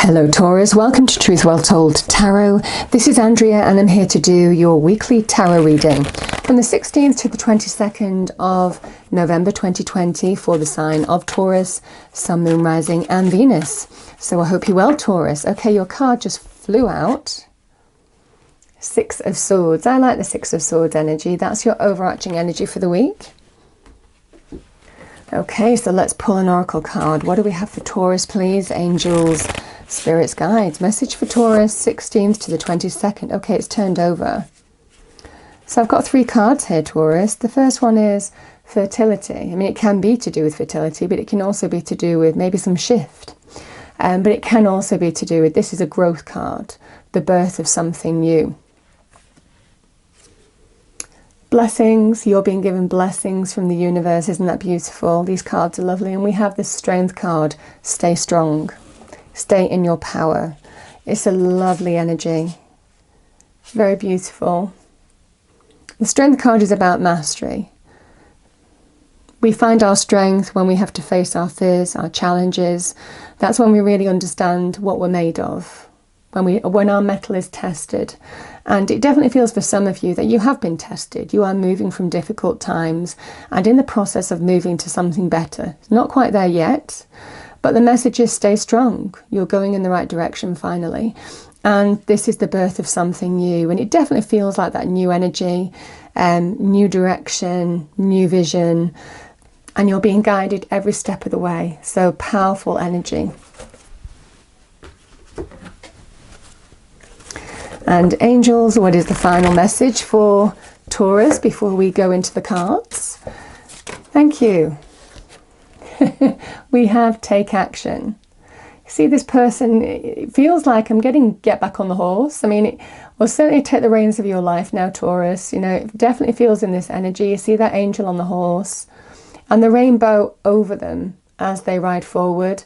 Hello Taurus, welcome to Truth Well Told Tarot. This is Andrea and I'm here to do your weekly tarot reading from the 16th to the 22nd of November 2020 for the sign of Taurus, Sun, Moon, Rising and Venus. So I hope you're well, Taurus. Okay, your card just flew out. Six of Swords. I like the Six of Swords energy. That's your overarching energy for the week. Okay, so let's pull an oracle card. What do we have for Taurus, please? Angels, spirits, guides. Message for Taurus, 16th to the 22nd. Okay, it's turned over. So I've got three cards here, Taurus. The first one is fertility. I mean, it can be to do with fertility, but it can also be to do with maybe some shift. But it can also be to do with, this is a growth card, the birth of something new. Blessings, you're being given blessings from the universe. Isn't that beautiful? These cards are lovely. And we have the strength card, stay strong, stay in your power. It's a lovely energy, very beautiful. The strength card is about mastery. We find our strength when we have to face our fears, our challenges. That's when we really understand what we're made of, when our mettle is tested. And it definitely feels for some of you that you have been tested. You are moving from difficult times and in the process of moving to something better. It's not quite there yet, but the message is stay strong. You're going in the right direction finally. And this is the birth of something new. And it definitely feels like that new energy, new direction, new vision. And you're being guided every step of the way. So powerful energy. And angels, what is the final message for Taurus before we go into the cards? Thank you. We have take action. See, this person, it feels like I'm get back on the horse. I mean, it will certainly take the reins of your life now, Taurus. You know, it definitely feels in this energy. You see that angel on the horse and the rainbow over them as they ride forward.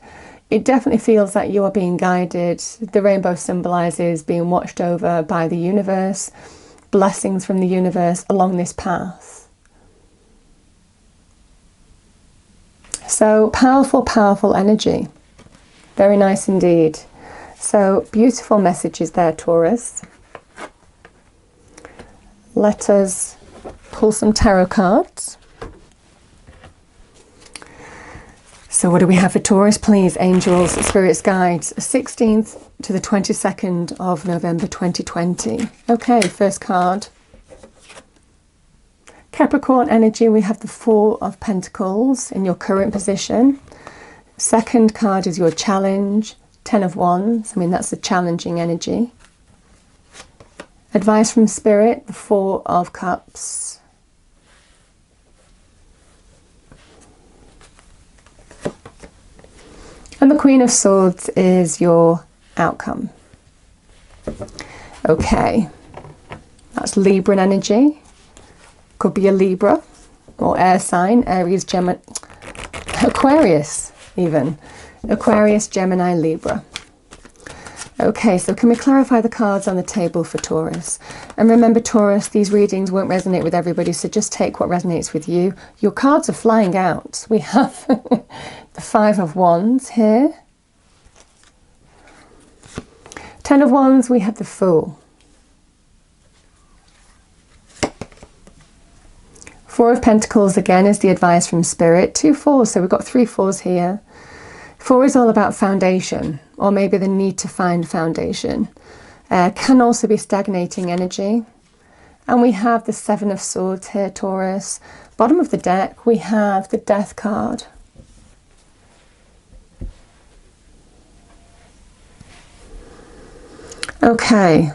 It definitely feels like you are being guided. The rainbow symbolizes being watched over by the universe, blessings from the universe along this path. So powerful, powerful energy. Very nice indeed. So beautiful messages there, Taurus. Let us pull some tarot cards. So what do we have for Taurus, please? Angels, spirits, guides, 16th to the 22nd of November 2020. Okay, first card. Capricorn energy, we have the Four of Pentacles in your current position. Second card is your challenge, 10 of Wands. I mean, that's the challenging energy. Advice from Spirit, the Four of Cups. And the Queen of Swords is your outcome. Okay, that's Libran energy. Could be a Libra or air sign, Aries, Gemini, Aquarius even. Aquarius, Gemini, Libra. Okay, so can we clarify the cards on the table for Taurus? And remember, Taurus, these readings won't resonate with everybody, so just take what resonates with you. Your cards are flying out. We have the Five of Wands here. 10 of Wands, we have the Fool. Four of Pentacles, again, is the advice from Spirit. Two fours, so we've got three fours here. Four is all about foundation, or maybe the need to find foundation. Can also be stagnating energy. And we have the Seven of Swords here, Taurus. Bottom of the deck, we have the Death card. Okay.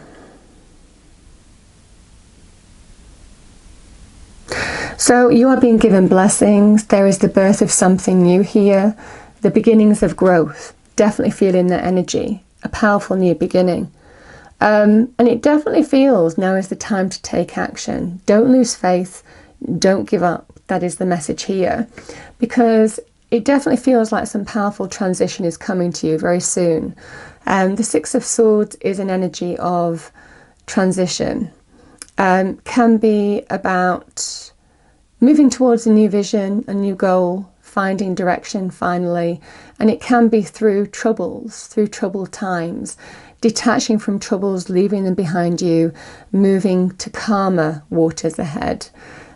So you are being given blessings. There is the birth of something new here. The beginnings of growth. Definitely feeling that energy. A powerful new beginning. And it definitely feels now is the time to take action. Don't lose faith. Don't give up. That is the message here. Because it definitely feels like some powerful transition is coming to you very soon. The Six of Swords is an energy of transition. Can be about moving towards a new vision, a new goal, finding direction finally, and it can be through troubles, through troubled times, detaching from troubles, leaving them behind you, moving to calmer waters ahead.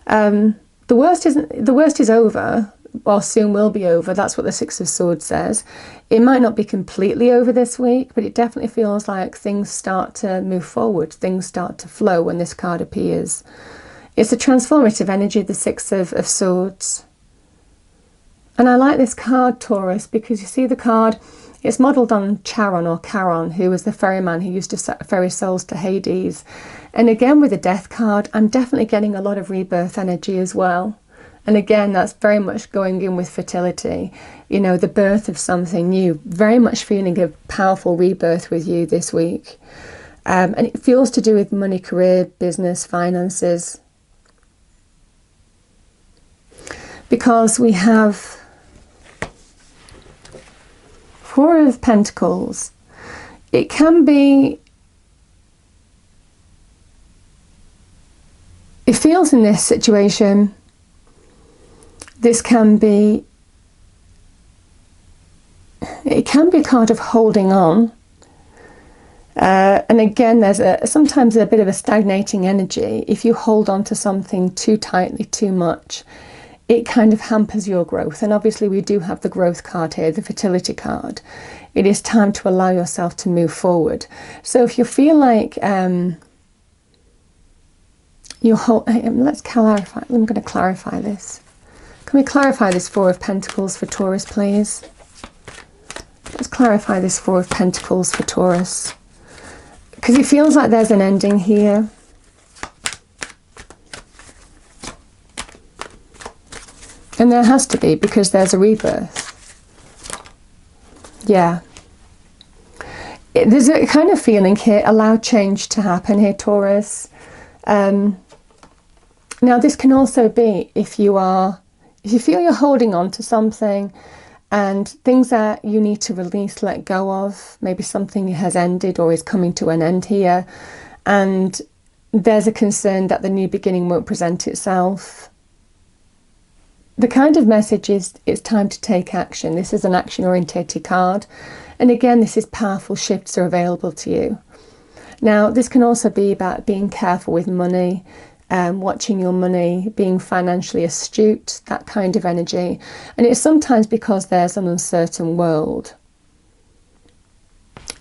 The worst is over, or soon will be over. That's what the Six of Swords says. It might not be completely over this week, but it definitely feels like things start to move forward, things start to flow when this card appears. It's a transformative energy, the Six of Swords. And I like this card, Taurus, because you see the card, it's modelled on Charon or Charon, who was the ferryman who used to ferry souls to Hades. And again, with the Death card, I'm definitely getting a lot of rebirth energy as well. And again, that's very much going in with fertility, you know, the birth of something new, very much feeling a powerful rebirth with you this week. And it feels to do with money, career, business, finances. Because we have Four of Pentacles. It can be, it feels in this situation, this can be, it can be a card of holding on. And again, there's sometimes a bit of a stagnating energy. If you hold on to something too tightly, too much, it kind of hampers your growth. And obviously we do have the growth card here, the fertility card. It is time to allow yourself to move forward. So if you feel like let's clarify. I'm going to clarify this. Can we clarify this Four of Pentacles for Taurus, please? Let's clarify this Four of Pentacles for Taurus. Because it feels like there's an ending here. And there has to be, because there's a rebirth. Yeah. There's a kind of feeling here, allow change to happen here, Taurus. Now this can also be if you feel you're holding on to something and things that you need to release, let go of, maybe something has ended or is coming to an end here, and there's a concern that the new beginning won't present itself. The kind of message is it's time to take action. This is an action-orientated card. And again, this is powerful shifts are available to you. Now, this can also be about being careful with money, watching your money, being financially astute, that kind of energy. And it's sometimes because there's an uncertain world.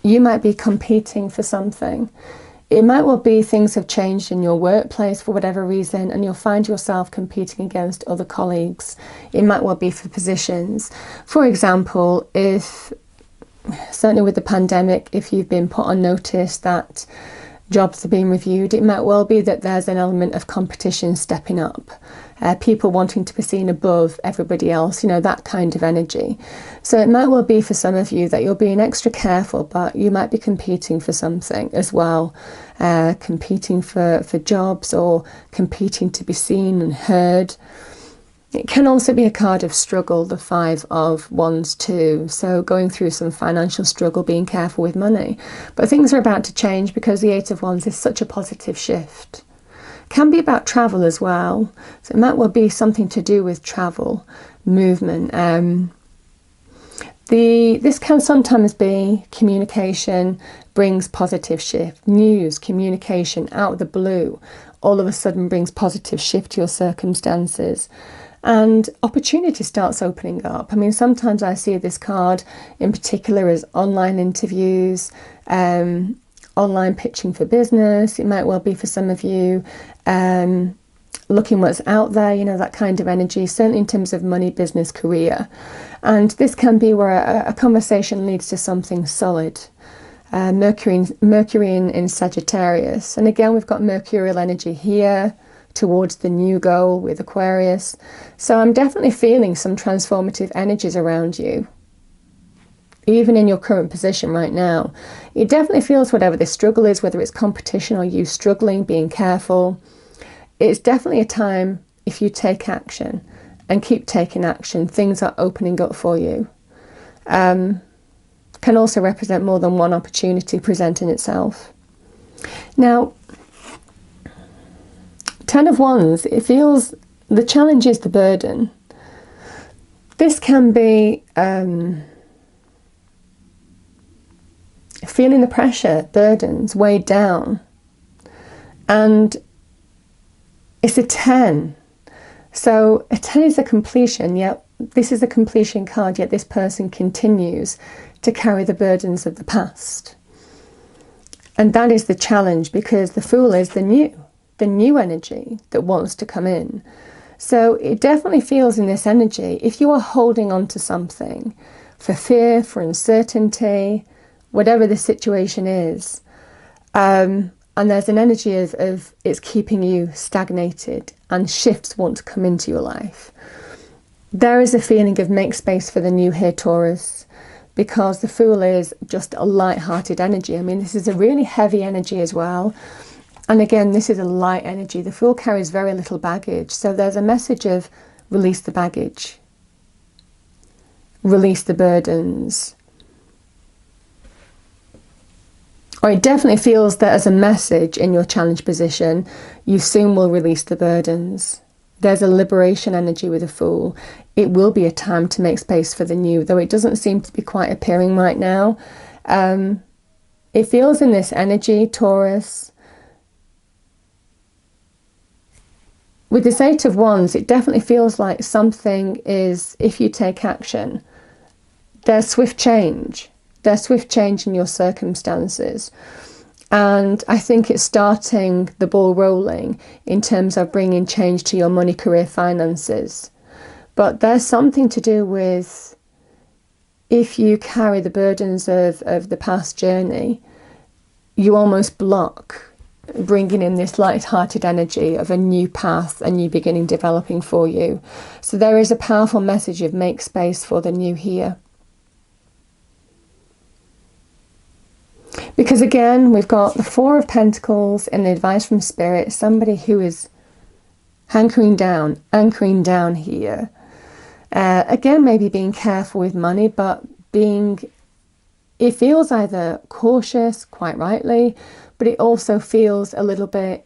You might be competing for something. It might well be things have changed in your workplace for whatever reason, and you'll find yourself competing against other colleagues. It might well be for positions. For example, certainly with the pandemic, if you've been put on notice that jobs are being reviewed, it might well be that there's an element of competition stepping up. People wanting to be seen above everybody else, you know, that kind of energy. So it might well be for some of you that you're being extra careful, but you might be competing for something as well. Competing for jobs or competing to be seen and heard. It can also be a card of struggle, the Five of Wands too. So going through some financial struggle, being careful with money. But things are about to change because the Eight of Wands is such a positive shift. Can be about travel as well. So it might well be something to do with travel, movement. This can sometimes be communication brings positive shift. News, communication out of the blue, all of a sudden brings positive shift to your circumstances. And opportunity starts opening up. I mean, sometimes I see this card in particular as online interviews, online pitching for business. It might well be for some of you looking what's out there, you know, that kind of energy, certainly in terms of money, business, career. And this can be where a conversation leads to something solid. Mercury in Sagittarius. And again, we've got mercurial energy here towards the new goal with Aquarius. So I'm definitely feeling some transformative energies around you. Even in your current position right now, it definitely feels whatever this struggle is, whether it's competition or you struggling, being careful, it's definitely a time, if you take action and keep taking action, things are opening up for you. Can also represent more than one opportunity presenting itself. Now, Ten of Wands, it feels the challenge is the burden. This can be feeling the pressure, burdens, weighed down. And it's a 10. So a 10 is a completion, yet this is a completion card, yet this person continues to carry the burdens of the past. And that is the challenge, because the Fool is the new energy that wants to come in. So it definitely feels in this energy, if you are holding on to something for fear, for uncertainty, whatever the situation is, and there's an energy of it's keeping you stagnated and shifts want to come into your life, there is a feeling of make space for the new here, Taurus, because the Fool is just a light-hearted energy. I mean, this is a really heavy energy as well. And again, this is a light energy. The Fool carries very little baggage. So there's a message of release the baggage, release the burdens. Or it definitely feels that as a message in your challenge position, you soon will release the burdens. There's a liberation energy with the Fool. It will be a time to make space for the new, though it doesn't seem to be quite appearing right now. It feels in this energy, Taurus, with this 8 of Wands, it definitely feels like something is, if you take action, there's swift change. There's swift change in your circumstances. And I think it's starting the ball rolling in terms of bringing change to your money, career, finances. But there's something to do with, if you carry the burdens of the past journey, you almost block bringing in this light-hearted energy of a new path, a new beginning developing for you. So there is a powerful message of make space for the new here. Because again, we've got the 4 of Pentacles and the advice from Spirit, somebody who is anchoring down here. Again, maybe being careful with money, but it feels either cautious, quite rightly, but it also feels a little bit,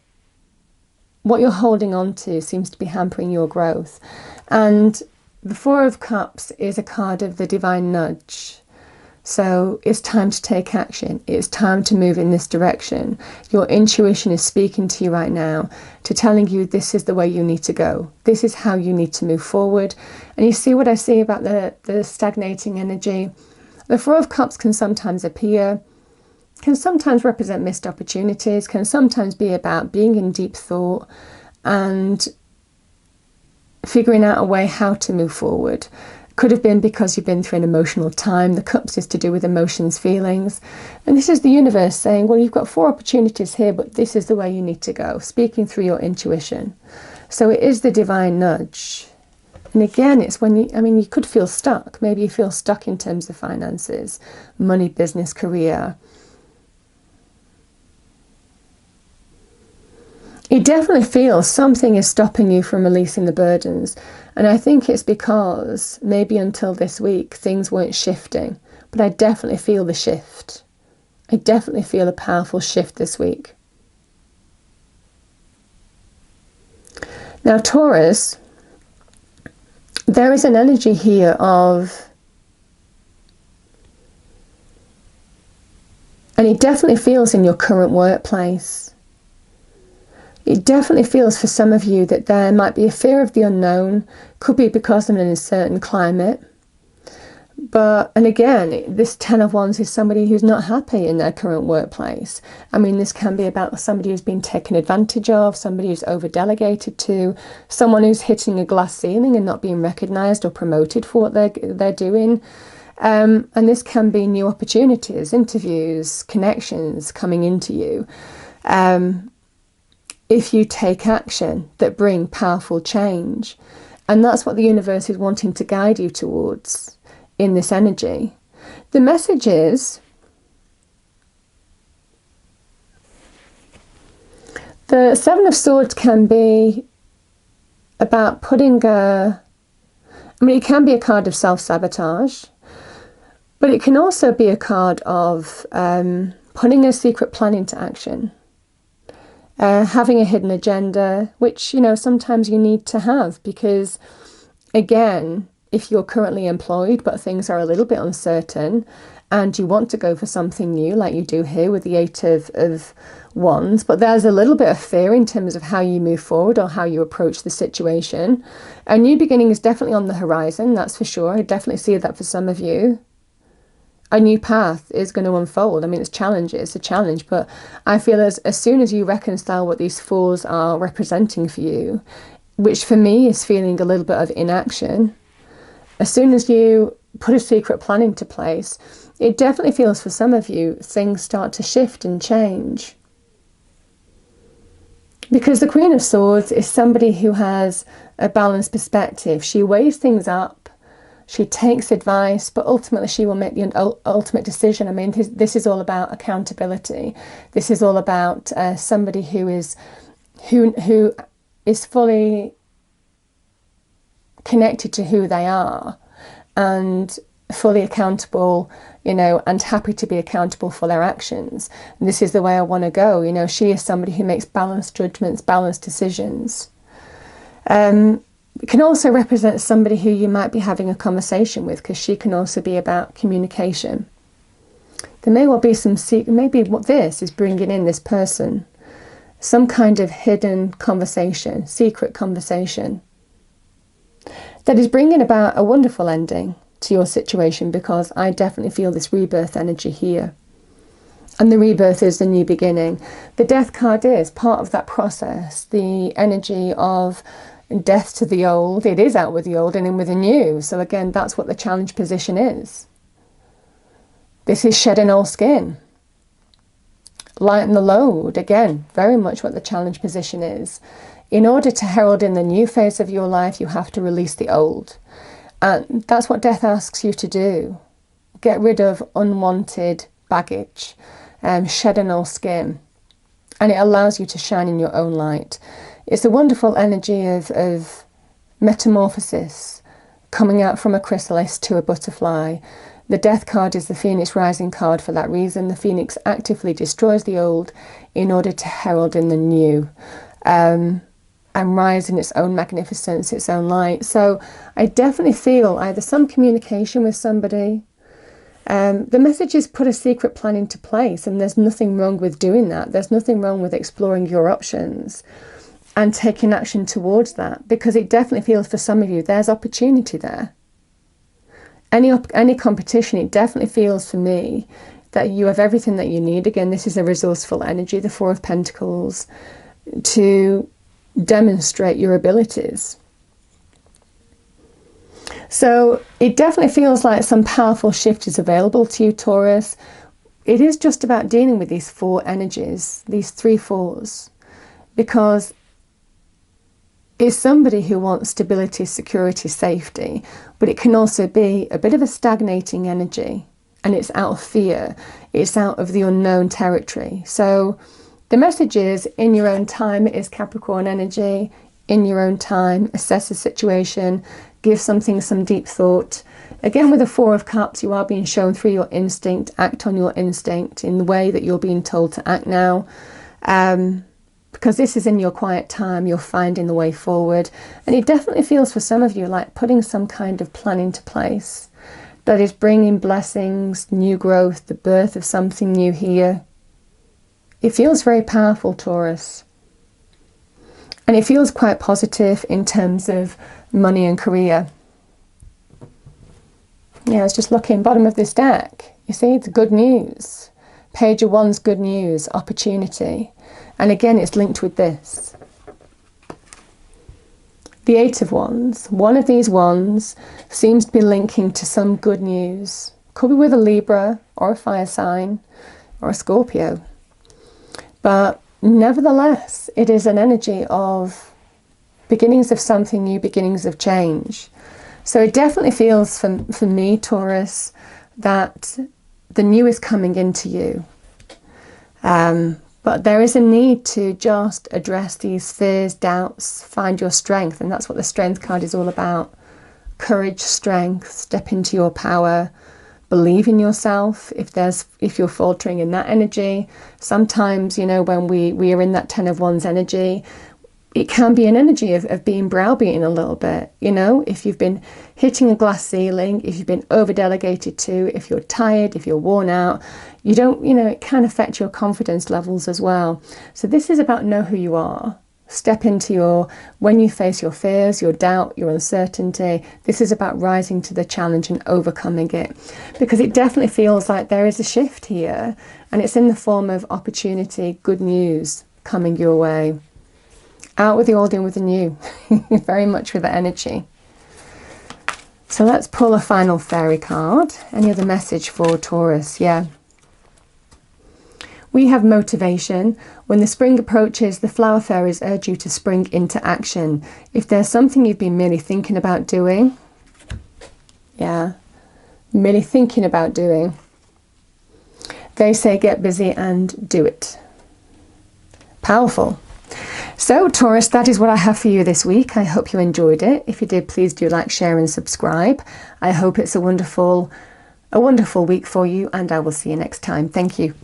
what you're holding on to seems to be hampering your growth. And the 4 of Cups is a card of the divine nudge. So it's time to take action. It's time to move in this direction. Your intuition is speaking to you right now, to telling you this is the way you need to go. This is how you need to move forward. And you see what I see about the stagnating energy. The 4 of Cups can sometimes appear, can sometimes represent missed opportunities, can sometimes be about being in deep thought and figuring out a way how to move forward. Could have been because you've been through an emotional time. The Cups is to do with emotions, feelings. And this is the universe saying, well, you've got 4 opportunities here, but this is the way you need to go, speaking through your intuition. So it is the divine nudge. And again, it's when you could feel stuck. Maybe you feel stuck in terms of finances, money, business, career. It definitely feels something is stopping you from releasing the burdens. And I think it's because maybe until this week, things weren't shifting. But I definitely feel the shift. I definitely feel a powerful shift this week. Now, Taurus, there is an energy here of, and it definitely feels in your current workplace. It definitely feels for some of you that there might be a fear of the unknown. Could be because of an uncertain climate. And again, this 10 of Wands is somebody who's not happy in their current workplace. I mean, this can be about somebody who's been taken advantage of, somebody who's over-delegated to, someone who's hitting a glass ceiling and not being recognised or promoted for what they're doing. And this can be new opportunities, interviews, connections coming into you. If you take action that bring powerful change. And that's what the universe is wanting to guide you towards in this energy. The message is, the 7 of Swords can be about it can be a card of self-sabotage, but it can also be a card of putting a secret plan into action. Having a hidden agenda, which, sometimes you need to have, because, again, if you're currently employed but things are a little bit uncertain and you want to go for something new, like you do here with the Eight of Wands, but there's a little bit of fear in terms of how you move forward or how you approach the situation. A new beginning is definitely on the horizon, that's for sure. I definitely see that for some of you. A new path is going to unfold. I mean, it's a challenge, but I feel as soon as you reconcile what these fours are representing for you, which for me is feeling a little bit of inaction, as soon as you put a secret plan into place, it definitely feels for some of you things start to shift and change. Because the Queen of Swords is somebody who has a balanced perspective. She weighs things up, she takes advice, but ultimately she will make the ultimate decision. I mean, this is all about accountability. This is all about somebody who is fully connected to who they are and fully accountable, you know, and happy to be accountable for their actions. And this is the way I want to go. You know, she is somebody who makes balanced judgments, balanced decisions. It can also represent somebody who you might be having a conversation with, because she can also be about communication. There may well be some maybe what this is bringing in this person, some kind of hidden conversation, secret conversation, that is bringing about a wonderful ending to your situation, because I definitely feel this rebirth energy here. And the rebirth is the new beginning. The Death card is part of that process, the energy of death to the old. It is out with the old and in with the new. So again, that's what the challenge position is. This is shedding old skin. Lighten the load. Again, very much what the challenge position is. In order to herald in the new phase of your life, you have to release the old. And that's what death asks you to do. Get rid of unwanted baggage, shed an old skin. And it allows you to shine in your own light. It's a wonderful energy of metamorphosis, coming out from a chrysalis to a butterfly. The Death card is the Phoenix Rising card for that reason. The Phoenix actively destroys the old in order to herald in the new. And rise in its own magnificence, its own light. So I definitely feel either some communication with somebody. The message is put a secret plan into place, and there's nothing wrong with doing that. There's nothing wrong with exploring your options and taking action towards that, because it definitely feels for some of you there's opportunity there. Any competition, it definitely feels for me that you have everything that you need. Again, this is a resourceful energy, the Four of Pentacles, to demonstrate your abilities. So it definitely feels like some powerful shift is available to you, Taurus. It is just about dealing with these four energies, these three fours, because it's somebody who wants stability, security, safety, but it can also be a bit of a stagnating energy, and it's out of fear, it's out of the unknown territory. So the message is, in your own time, it is Capricorn energy. In your own time, assess the situation, give something some deep thought. Again, with the Four of Cups, you are being shown through your instinct. Act on your instinct in the way that you're being told to act now. Because this is in your quiet time, you're finding the way forward. And it definitely feels for some of you like putting some kind of plan into place that is bringing blessings, new growth, the birth of something new here. It feels very powerful, Taurus. And it feels quite positive in terms of money and career. Yeah, I was just looking bottom of this deck. You see, it's good news. Page of Wands, good news, opportunity. And again, it's linked with this. The Eight of Wands. One of these wands seems to be linking to some good news. Could be with a Libra or a fire sign or a Scorpio. But nevertheless, it is an energy of beginnings of something new, beginnings of change. So it definitely feels for me, Taurus, that the new is coming into you. But there is a need to just address these fears, doubts, find your strength. And that's what the Strength card is all about. Courage, strength, step into your power. Believe in yourself if you're faltering in that energy. Sometimes, you know, when we are in that Ten of Wands energy, it can be an energy of being browbeaten a little bit, you know, if you've been hitting a glass ceiling, if you've been over delegated to, if you're tired, if you're worn out, you don't, you know, it can affect your confidence levels as well. So this is about know who you are. Step into your, when you face your fears, your doubt, your uncertainty, this is about rising to the challenge and overcoming it, because it definitely feels like there is a shift here, and it's in the form of opportunity, good news coming your way. Out with the old, in with the new. Very much with the energy. So let's pull a final fairy card. Any other message for Taurus? Yeah. We have motivation. When the spring approaches, the flower fairies urge you to spring into action. If there's something you've been merely thinking about doing, yeah, merely thinking about doing, they say get busy and do it. Powerful. So Taurus, that is what I have for you this week. I hope you enjoyed it. If you did, please do like, share and subscribe. I hope it's a wonderful week for you, and I will see you next time. Thank you.